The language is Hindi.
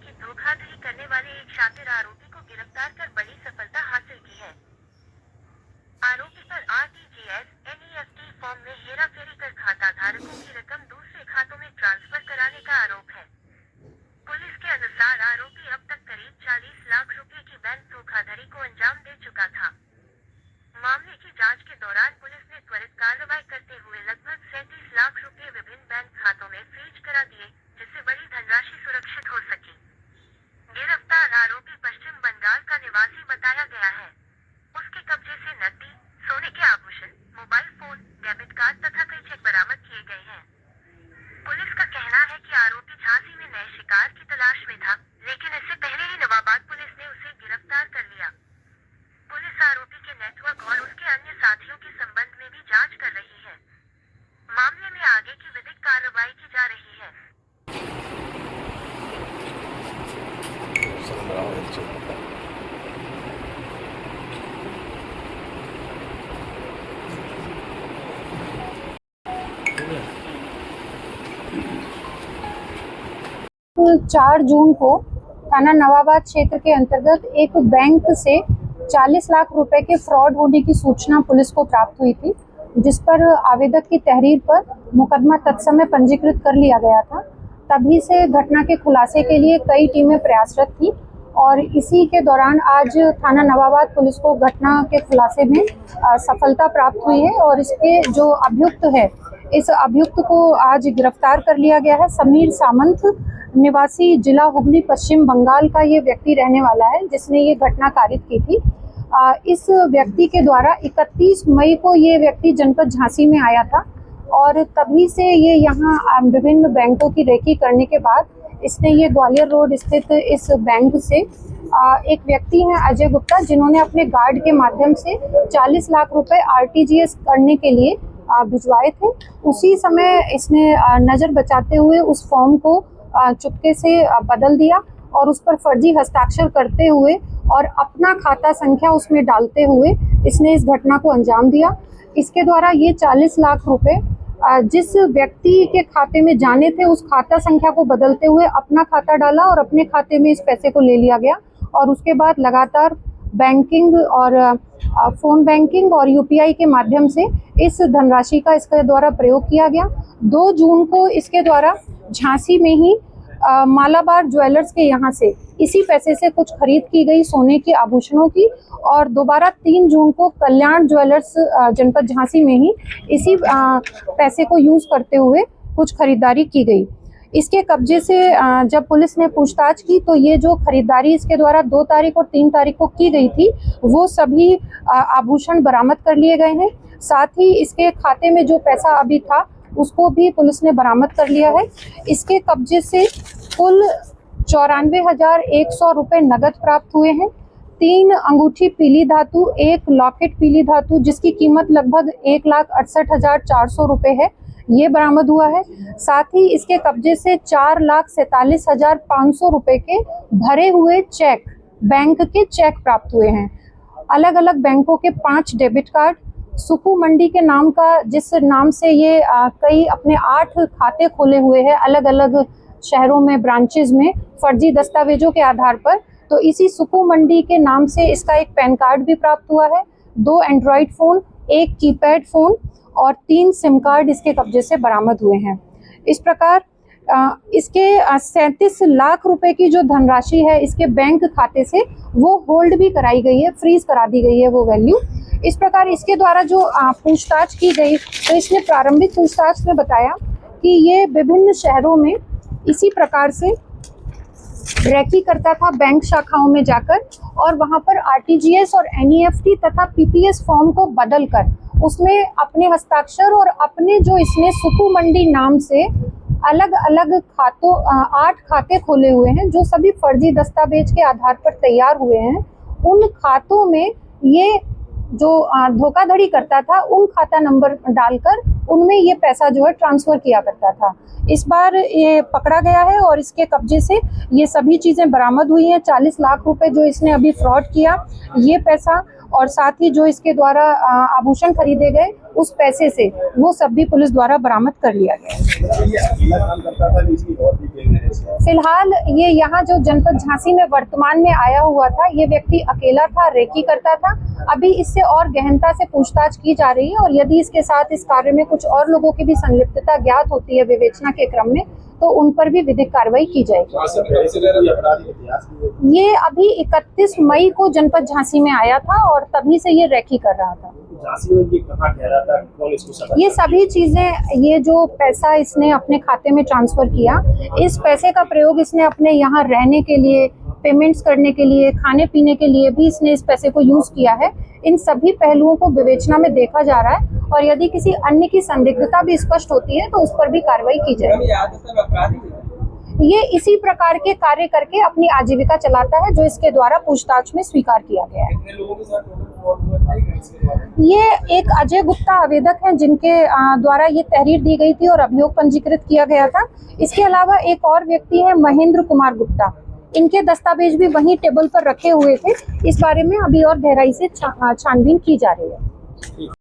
की धोखाधड़ी करने वाले एक शातिर आरोपी को गिरफ्तार कर बड़ी सफलता हासिल की है। आरोपी पर आरटीजीएस, एनईएफटी फॉर्म में हेराफेरी कर खाता धारकों की रकम दूसरे खातों में ट्रांसफर कराने का आरोप है। पुलिस के अनुसार आरोपी अब तक करीब 40 लाख रुपए की बैंक धोखाधड़ी को अंजाम दे चुका था। मामले की जांच के दौरान पुलिस ने त्वरित कार्रवाई करते हुए लगभग 37 लाख रुपए विभिन्न बैंक खातों में फ्रीज करा दिए, जिससे बड़ी धनराशि सुरक्षित हो सकी। गिरफ्तार आरोपी पश्चिम बंगाल का निवासी बताया गया है। उसके कब्जे से नकदी, सोने के आभूषण, मोबाइल फोन, डेबिट कार्ड तथा कई चेक बरामद किए गए हैं। पुलिस का कहना है कि आरोपी झांसी में नए शिकार की तलाश में था, लेकिन इससे पहले ही नवाबाद पुलिस ने उसे गिरफ्तार कर लिया। पुलिस आरोपी के नेटवर्क और उसके अन्य साथियों के संबंध में भी जांच कर रही है। मामले में आगे की विधिक कार्रवाई की जा रही है। चार जून को थाना नवाबाद क्षेत्र के अंतर्गत एक बैंक से 40 लाख रुपए के फ्रॉड होने की सूचना पुलिस को प्राप्त हुई थी, जिस पर आवेदक की तहरीर पर मुकदमा तत्समय पंजीकृत कर लिया गया था। तभी से घटना के खुलासे के लिए कई टीमें प्रयासरत थी और इसी के दौरान आज थाना नवाबाद पुलिस को घटना के खुलासे में सफलता प्राप्त हुई है और इसके जो अभियुक्त है, इस अभियुक्त को आज गिरफ्तार कर लिया गया है। समीर सामंत निवासी जिला हुगली पश्चिम बंगाल का ये व्यक्ति रहने वाला है, जिसने ये घटना कारित की थी। इस व्यक्ति के द्वारा 31 मई को ये व्यक्ति जनपद झांसी में आया था और तभी से ये यहाँ विभिन्न बैंकों की रेकी करने के बाद इसने ये ग्वालियर रोड स्थित इस बैंक से एक व्यक्ति हैं अजय गुप्ता, जिन्होंने अपने गार्ड के माध्यम से 40 लाख रुपए आरटीजीएस करने के लिए भिजवाए थे। उसी समय इसने नज़र बचाते हुए उस फॉर्म को चुपके से बदल दिया और उस पर फर्जी हस्ताक्षर करते हुए और अपना खाता संख्या उसमें डालते हुए इसने इस घटना को अंजाम दिया। इसके द्वारा ये 40 लाख रुपए जिस व्यक्ति के खाते में जाने थे, उस खाता संख्या को बदलते हुए अपना खाता डाला और अपने खाते में इस पैसे को ले लिया गया और उसके बाद लगातार बैंकिंग और फ़ोन बैंकिंग और यूपीआई के माध्यम से इस धनराशि का इसके द्वारा प्रयोग किया गया। 2 जून को इसके द्वारा झांसी में ही मालाबार ज्वेलर्स के यहाँ से इसी पैसे से कुछ खरीद की गई सोने के आभूषणों की और दोबारा 3 जून को कल्याण ज्वेलर्स जनपद झांसी में ही इसी पैसे को यूज़ करते हुए कुछ खरीदारी की गई। इसके कब्जे से जब पुलिस ने पूछताछ की तो ये जो खरीदारी इसके द्वारा 2 तारीख और 3 तारीख को की गई थी, वो सभी आभूषण बरामद कर लिए गए हैं। साथ ही इसके खाते में जो पैसा अभी था उसको भी पुलिस ने बरामद कर लिया है। इसके कब्जे से कुल 94,100 रुपये नगद प्राप्त हुए हैं। 3 अंगूठी पीली धातु, 1 लॉकेट पीली धातु जिसकी कीमत लगभग 1,68,400 रुपये है, ये बरामद हुआ है। साथ ही इसके कब्जे से 4,47,500 रुपये के भरे हुए चेक, बैंक के चेक प्राप्त हुए हैं। अलग अलग बैंकों के 5 डेबिट कार्ड, सुकू मंडी के नाम का, जिस नाम से ये कई अपने 8 खाते खोले हुए हैं अलग अलग शहरों में, ब्रांचेज में, फर्जी दस्तावेजों के आधार पर, तो इसी सुकू मंडी के नाम से इसका एक पैन कार्ड भी प्राप्त हुआ है। 2 एंड्रॉयड फ़ोन, 1 कीपैड फ़ोन और 3 सिम कार्ड इसके कब्जे से बरामद हुए हैं। इस प्रकार इसके 37 लाख रुपए की जो धनराशि है इसके बैंक खाते से वो होल्ड भी कराई गई है, फ्रीज करा दी गई है वो वैल्यू। इस प्रकार इसके द्वारा जो पूछताछ की गई तो इसने प्रारंभिक पूछताछ में बताया कि ये विभिन्न शहरों में इसी प्रकार से रेकी करता था बैंक शाखाओं में जाकर और वहां पर आरटीजीएस और एनईएफटी तथा पीपीएस फॉर्म को बदलकर उसमें अपने हस्ताक्षर और अपने जो इसने सुकू मंडी नाम से अलग अलग खातों 8 खाते खोले हुए हैं जो सभी फर्जी दस्तावेज के आधार पर तैयार हुए हैं। उन खातों में ये जो धोखाधड़ी करता था उन खाता नंबर डालकर उनमें ये पैसा जो है ट्रांसफ़र किया करता था। इस बार ये पकड़ा गया है और इसके कब्जे से ये सभी चीज़ें बरामद हुई हैं। 40 लाख रुपए जो इसने अभी फ्रॉड किया ये पैसा और साथ ही जो इसके द्वारा आभूषण खरीदे गए उस पैसे से वो सब भी पुलिस द्वारा बरामद कर लिया गया। ये अकेला काम करता था, इसकी और भी गैंग है? फिलहाल ये यहाँ जो जनपद झांसी में वर्तमान में आया हुआ था, ये व्यक्ति अकेला था, रेकी करता था। अभी इससे और गहनता से पूछताछ की जा रही है और यदि इसके साथ इस कार्य में कुछ और लोगों की भी संलिप्तता ज्ञात होती है विवेचना के क्रम में, तो उन पर भी विधिक कार्रवाई की जाएगी। ये अभी 31 मई को जनपद झांसी में आया था और तभी से ये रेकी कर रहा था। झांसी में ये कहाँ ठहरा था, कौन इसको सजा? ये सभी चीजें, ये जो पैसा इसने अपने खाते में ट्रांसफर किया, इस पैसे का प्रयोग इसने अपने यहाँ रहने के लिए, पेमेंट्स करने के लिए, खाने पीने के लिए भी इसने इस पैसे को यूज किया है। इन सभी पहलुओं को विवेचना में देखा जा रहा है और यदि किसी अन्य की संदिग्धता भी स्पष्ट होती है तो उस पर भी कार्रवाई की जाएगी। ये इसी प्रकार के कार्य करके अपनी आजीविका चलाता है, जो इसके द्वारा पूछताछ में स्वीकार किया गया है। ये एक अजय गुप्ता आवेदक हैं जिनके द्वारा ये तहरीर दी गई थी और अभियोग पंजीकृत किया गया था। इसके अलावा एक और व्यक्ति है महेंद्र कुमार गुप्ता, इनके दस्तावेज भी वहीं टेबल पर रखे हुए थे। इस बारे में अभी और गहराई से छानबीन की जा रही है।